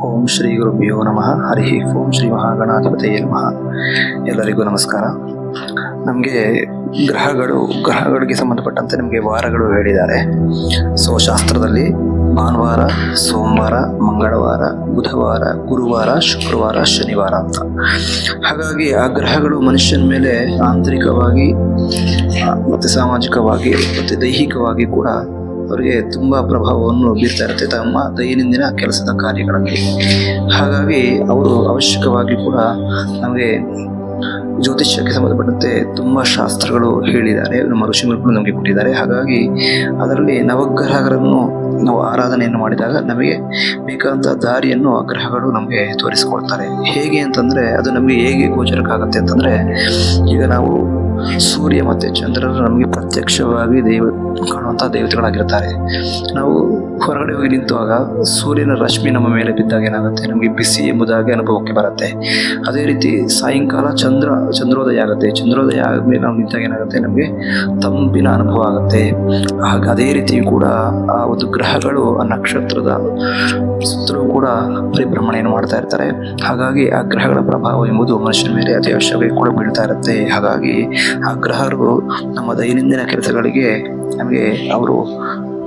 ಓಂ ಶ್ರೀ ಗುರುಭ್ಯೋ ನಮಃ. ಹರಿ ಓಂ ಶ್ರೀ ಮಹಾಗಣಾಧಿಪತಿಯೇ ನಮಃ. ಎಲ್ಲರಿಗೂ ನಮಸ್ಕಾರ. ನಮಗೆ ಗ್ರಹಗಳಿಗೆ ಸಂಬಂಧಪಟ್ಟಂತೆ ನಮಗೆ ವಾರಗಳು ಹೇಳಿದ್ದಾರೆ. ಸೊ ಶಾಸ್ತ್ರದಲ್ಲಿ ಭಾನುವಾರ, ಸೋಮವಾರ, ಮಂಗಳವಾರ, ಬುಧವಾರ, ಗುರುವಾರ, ಶುಕ್ರವಾರ, ಶನಿವಾರ ಅಂತ. ಹಾಗಾಗಿ ಆ ಗ್ರಹಗಳು ಮನುಷ್ಯನ ಮೇಲೆ ಆಂತರಿಕವಾಗಿ ಮತ್ತು ಸಾಮಾಜಿಕವಾಗಿ ಮತ್ತು ದೈಹಿಕವಾಗಿ ಕೂಡ ಅವರಿಗೆ ತುಂಬ ಪ್ರಭಾವವನ್ನು ಬೀರ್ತಾ ಇರುತ್ತೆ ತಮ್ಮ ದೈನಂದಿನ ಕೆಲಸದ ಕಾರ್ಯಗಳಲ್ಲಿ. ಹಾಗಾಗಿ ಅವರು ಅವಶ್ಯಕವಾಗಿ ಕೂಡ ನಮಗೆ ಜ್ಯೋತಿಷ್ಯಕ್ಕೆ ಸಂಬಂಧಪಟ್ಟಂತೆ ತುಂಬ ಶಾಸ್ತ್ರಗಳು ಹೇಳಿದ್ದಾರೆ, ನಮ್ಮ ಋಷಿಗಳು ನಮಗೆ ಕೊಟ್ಟಿದ್ದಾರೆ. ಹಾಗಾಗಿ ಅದರಲ್ಲಿ ನವಗ್ರಹಗಳನ್ನು ನಾವು ಆರಾಧನೆಯನ್ನು ಮಾಡಿದಾಗ ನಮಗೆ ಬೇಕಾದಂಥ ದಾರಿಯನ್ನು ಆ ಗ್ರಹಗಳು ನಮಗೆ ತೋರಿಸಿಕೊಡ್ತಾರೆ. ಹೇಗೆ ಅಂತಂದರೆ ಅದು ನಮಗೆ ಹೇಗೆ ಗೋಚರಕ್ಕಾಗತ್ತೆ ಅಂತಂದರೆ, ಈಗ ನಾವು ಸೂರ್ಯ ಮತ್ತು ಚಂದ್ರರು ನಮಗೆ ಪ್ರತ್ಯಕ್ಷವಾಗಿ ಕಾಣುವಂಥ ದೇವತೆಗಳಾಗಿರ್ತಾರೆ. ನಾವು ಹೊರಗಡೆ ಹೋಗಿ ನಿಂತಾಗ ಸೂರ್ಯನ ರಶ್ಮಿ ನಮ್ಮ ಮೇಲೆ ಬಿದ್ದಾಗ ಏನಾಗುತ್ತೆ, ನಮಗೆ ಬಿಸಿ ಎಂಬುದಾಗಿ ಅನುಭವಕ್ಕೆ ಬರುತ್ತೆ. ಅದೇ ರೀತಿ ಸಾಯಂಕಾಲ ಚಂದ್ರೋದಯ ಆಗುತ್ತೆ. ಚಂದ್ರೋದಯ ಆದಮೇಲೆ ನಾವು ನಿಂತಾಗ ಏನಾಗುತ್ತೆ, ನಮಗೆ ತಂಪಿನ ಅನುಭವ ಆಗುತ್ತೆ. ಅದೇ ರೀತಿ ಕೂಡ ಆ ಒಂದು ಗ್ರಹಗಳು ಆ ನಕ್ಷತ್ರದ ಸುತ್ತಲೂ ಕೂಡ ಪರಿಭ್ರಮಣೆಯನ್ನು ಮಾಡ್ತಾ ಇರ್ತಾರೆ. ಹಾಗಾಗಿ ಆ ಗ್ರಹಗಳ ಪ್ರಭಾವ ಎಂಬುದು ಮನುಷ್ಯನ ಮೇಲೆ ಅತಿ ಅವಶ್ಯವಾಗಿ ಕೂಡ ಬೀಳ್ತಾ ಇರುತ್ತೆ. ಹಾಗಾಗಿ ಆ ಗ್ರಹರು ನಮ್ಮ ದೈನಂದಿನ ಕೆಲಸಗಳಿಗೆ ನಮಗೆ ಅವರು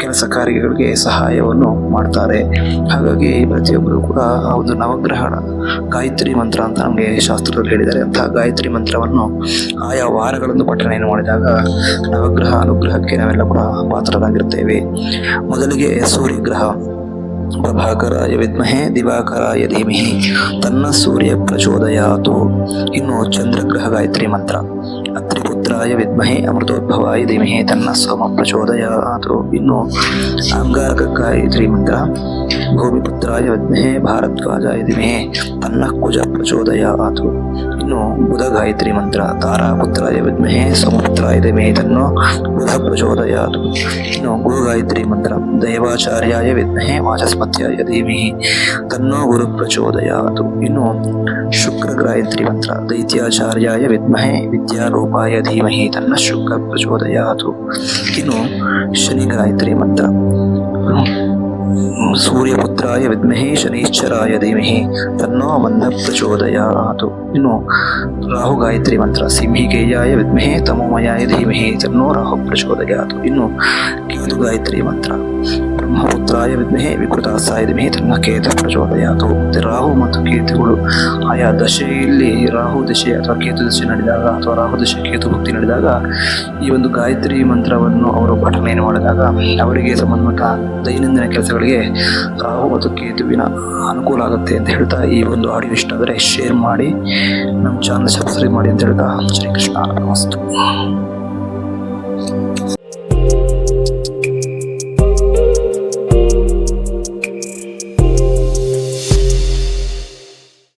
ಕೆಲಸ ಕಾರ್ಯಗಳಿಗೆ ಸಹಾಯವನ್ನು ಮಾಡ್ತಾರೆ. ಹಾಗಾಗಿ ಪ್ರತಿಯೊಬ್ಬರು ಕೂಡ ಆ ಒಂದು ನವಗ್ರಹಣ ಗಾಯತ್ರಿ ಮಂತ್ರ ಅಂತ ನಮಗೆ ಶಾಸ್ತ್ರದಲ್ಲಿ ಹೇಳಿದ್ದಾರೆ. ಅಂತಹ ಗಾಯತ್ರಿ ಮಂತ್ರವನ್ನು ಆಯಾ ವಾರಗಳನ್ನು ಪಠಣೆಯನ್ನು ಮಾಡಿದಾಗ ನವಗ್ರಹ ಅನುಗ್ರಹಕ್ಕೆ ನಾವೆಲ್ಲ ಕೂಡ ಪಾತ್ರರಾಗಿರ್ತೇವೆ. ಮೊದಲಿಗೆ ಸೂರ್ಯಗ್ರಹ. ಪ್ರಭಾಕರಾಯ ವಿದ್ಮಹೇ ದಿವಾಕರಾಯ ಧೀಮಹಿ ತನ್ನ ಸೂರ್ಯ ಪ್ರಚೋದಯಾತು. ಇನ್ನು ಚಂದ್ರಗ್ರಹ ಗಾಯತ್ರಿ ಮಂತ್ರ. ಅತ್ರಿಪುತ್ರಾಯ ವಿದ್ಮಹೇ ಅಮೃತೋದ್ಭವಾಯ ಧೀಮಹಿ ತನ್ನ ಸೋಮ ಪ್ರಚೋದಯಾತು. ಇನ್ನು ಅಂಗಾರಕ ಗಾಯತ್ರಿ ಮಂತ್ರ. ಭೂಮಿಪುತ್ರಾಯ ವಿದ್ಮಹೇ ಭಾರದ್ವಾಜಾಯ ಧೀಮಹಿ ತನ್ನ ಕುಜ ಪ್ರಚೋದಯಾತು. ಇನ್ನು ಬುಧ ಗಾಯತ್ರಿ ಮಂತ್ರ. ತಾರಾಪುತ್ರಾಯ ವಿದ್ಮಹೇ ಸೋಮಪುತ್ರಾಯ ಧೀಮಹಿ ತನ್ನೋ ಬುಧ ಪ್ರಚೋದಯಾತು. ಇನ್ನು ಗುರು ಗಾಯತ್ರಿ ಮಂತ್ರ. ದೈವಾಚಾರ್ಯಾಯ ವಿದ್ಮಹೇ ವಾಚಸ್ಪತ್ಯಾಯ ಧೀಮಹಿ ತನ್ನೋ ಗುರು ಪ್ರಚೋದಯಾತು. ಇನ್ನು ಶುಕ್ರ ಗಾಯತ್ರಿ ಮಂತ್ರ. ದೈತ್ಯಾಚಾರ್ಯಾಯ ವಿದ್ಮಹೇ ವಿದ್ಯಾರೂಪಾಯ ಧೀಮಹಿ ತನ್ನ ಶುಕ್ರ ಪ್ರಚೋದಯಾತು. ಇನ್ನು ಶನಿ ಗಾಯತ್ರಿ ಮಂತ್ರ. ಸೂರ್ಯಪುತ್ರಾಯ ವಿದ್ಮಹೇ ಶನೈಶ್ಚರಾಯ ಧೀಮಹಿ ತನ್ನೋ ಮಂದ ಪ್ರಚೋದಯಾತು. ಇನ್ನು ರಾಹು ಗಾಯತ್ರಿ ಮಂತ್ರ. ಸಿಂಹಿಕೇಯಾಯ ವಿದ್ಮಹೇ ತಮೋಮಯಾಯ ಧೀಮಹಿ ತನ್ನೋ ರಾಹು ಪ್ರಚೋದಯಾತು. ಇನ್ನು ಕೇತು ಗಾಯತ್ರಿ ಮಂತ್ರ. ಬ್ರಹ್ಮಪುತ್ರಾಯ ವಿದ್ಮಹೇ ವಿಕೃತಾಸಾಯ ಧೀಮಹಿ ತನ್ನ ಕೇತು ಪ್ರಚೋದಯಾತು. ಮತ್ತು ರಾಹು ಮತ್ತು ಕೇತುಗಳು ಆಯಾ ದಶೆಯಲ್ಲಿ ರಾಹು ದಶೆ ಅಥವಾ ಕೇತು ದಶೆ ನಡೆದಾಗ ಅಥವಾ ರಾಹು ದಶೆ ಕೇತು ಭಕ್ತಿ ನಡೆದಾಗ ಈ ಒಂದು ಗಾಯತ್ರಿ ಮಂತ್ರವನ್ನು ಅವರು ಪಠಣೆಯನ್ನು ಮಾಡಿದಾಗ ಅವರಿಗೆ ಸಂಬಂಧಪಟ್ಟ ದೈನಂದಿನ ಕೆಲಸಗಳಿಗೆ ರಾಹು ಮತ್ತು ಕೇತುವಿನ ಅನುಕೂಲ ಆಗುತ್ತೆ ಅಂತ ಹೇಳ್ತಾ, ಈ ಒಂದು ಆಡಿಯೋ ಇಷ್ಟ ಆದರೆ ಶೇರ್ ಮಾಡಿ, ನಮ್ಮ ಚಾನಲ್ ಸಬ್ಸ್ಕ್ರೈಬ್ ಮಾಡಿ ಅಂತ ಹೇಳ್ತಾ ಶ್ರೀಕೃಷ್ಣ ಅರ್ಪಣಮಸ್ತು.